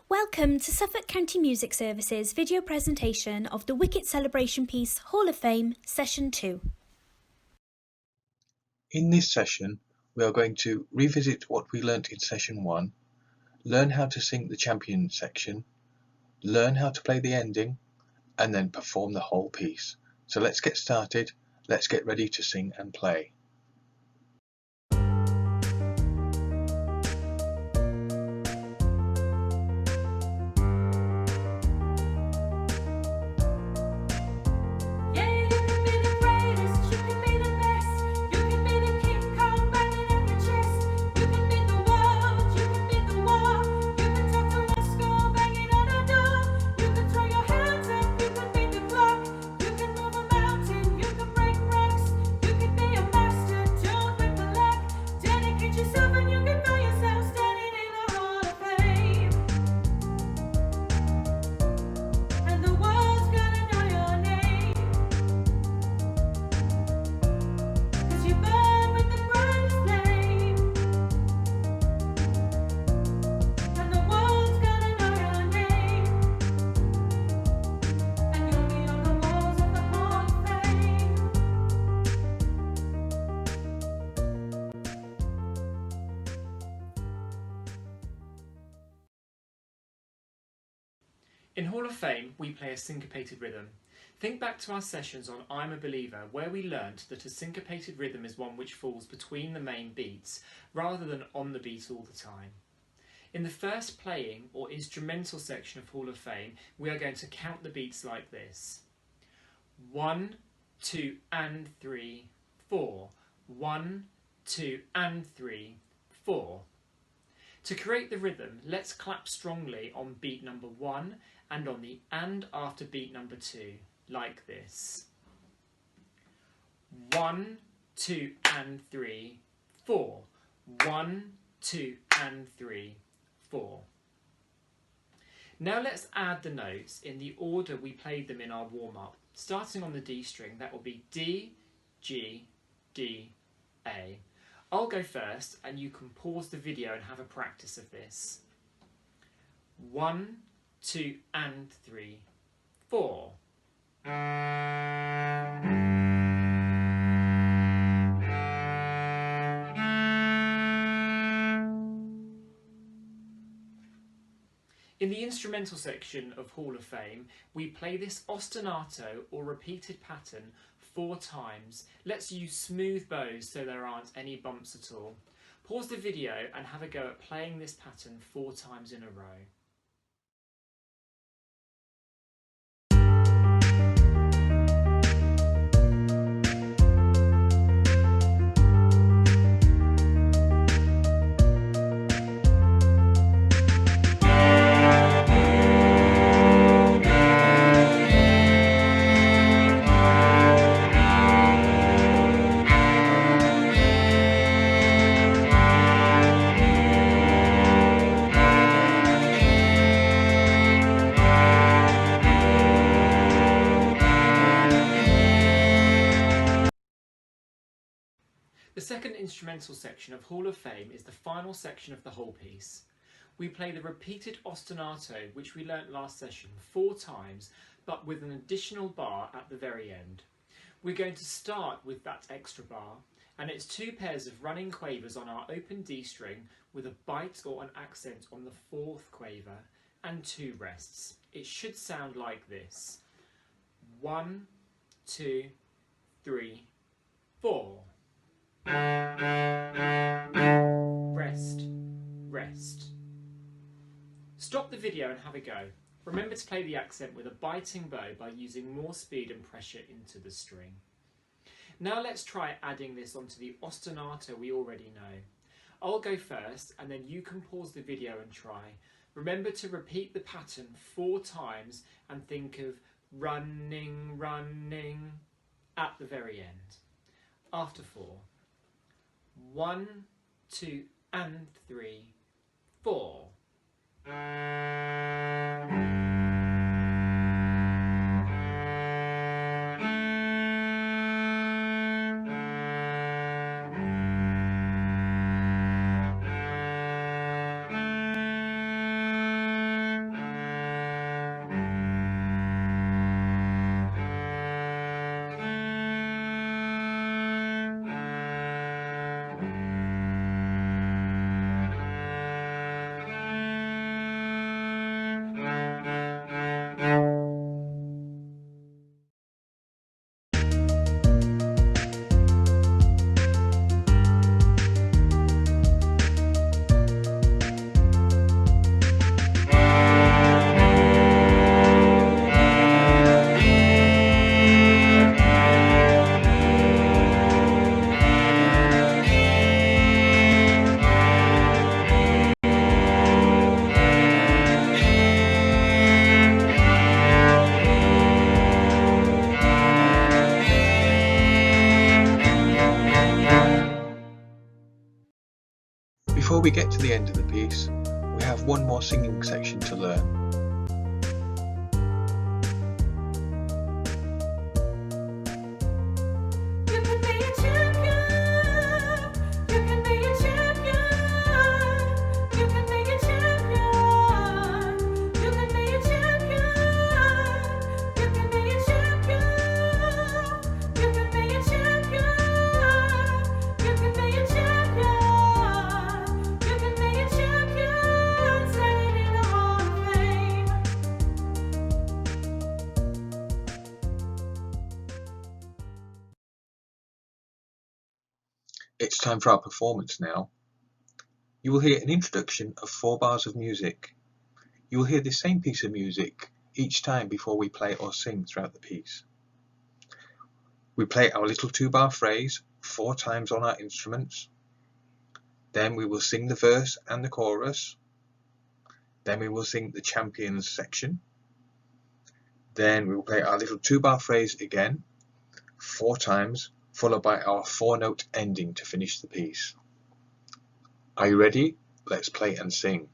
Welcome to Suffolk County Music Service's video presentation of the Wicket Celebration piece Hall of Fame, Session 2. In this session, we are going to revisit what we learnt in Session 1, learn how to sing the champion section, learn how to play the ending, and then perform the whole piece. So let's get started, let's get ready to sing and play. In Hall of Fame, we play a syncopated rhythm. Think back to our sessions on I'm a Believer, where we learnt that a syncopated rhythm is one which falls between the main beats, rather than on the beat all the time. In the first playing, or instrumental section of Hall of Fame, we are going to count the beats like this. 1, 2 and 3, 4. 1, 2 and 3, 4. To create the rhythm, let's clap strongly on beat number 1 and on the and after beat number 2, like this. 1, 2 and 3, 4. 1, 2 and 3, 4. Now let's add the notes in the order we played them in our warm-up. Starting on the D string, that will be D, G, D, A. I'll go first and you can pause the video and have a practice of this. 1, 2 and 3, 4. In the instrumental section of Hall of Fame, we play this ostinato or repeated pattern 4 times. Let's use smooth bows so there aren't any bumps at all. Pause the video and have a go at playing this pattern 4 times in a row. The second instrumental section of Hall of Fame is the final section of the whole piece. We play the repeated ostinato, which we learnt last session 4 times, but with an additional bar at the very end. We're going to start with that extra bar, and it's 2 pairs of running quavers on our open D string with a bite or an accent on the 4th quaver, and 2 rests. It should sound like this. 1, 2, 3, 4. Rest, rest. Stop the video and have a go. Remember to play the accent with a biting bow by using more speed and pressure into the string. Now let's try adding this onto the ostinato we already know. I'll go first and then you can pause the video and try. Remember to repeat the pattern 4 times and think of running, running at the very end. After 4. 1, 2 and 3, 4. Before we get to the end of the piece, we have one more singing section to learn. It's time for our performance now. You will hear an introduction of 4 bars of music. You will hear the same piece of music each time before we play or sing throughout the piece. We play our little 2-bar phrase 4 times on our instruments. Then we will sing the verse and the chorus. Then we will sing the champions section. Then we will play our little 2-bar phrase again 4 times, followed by our 4-note ending to finish the piece. Are you ready? Let's play and sing.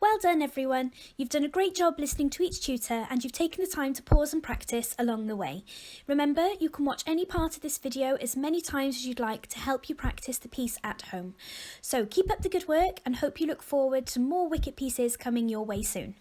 Well done everyone, you've done a great job listening to each tutor and you've taken the time to pause and practice along the way. Remember, you can watch any part of this video as many times as you'd like to help you practice the piece at home. So keep up the good work and hope you look forward to more Wicket pieces coming your way soon.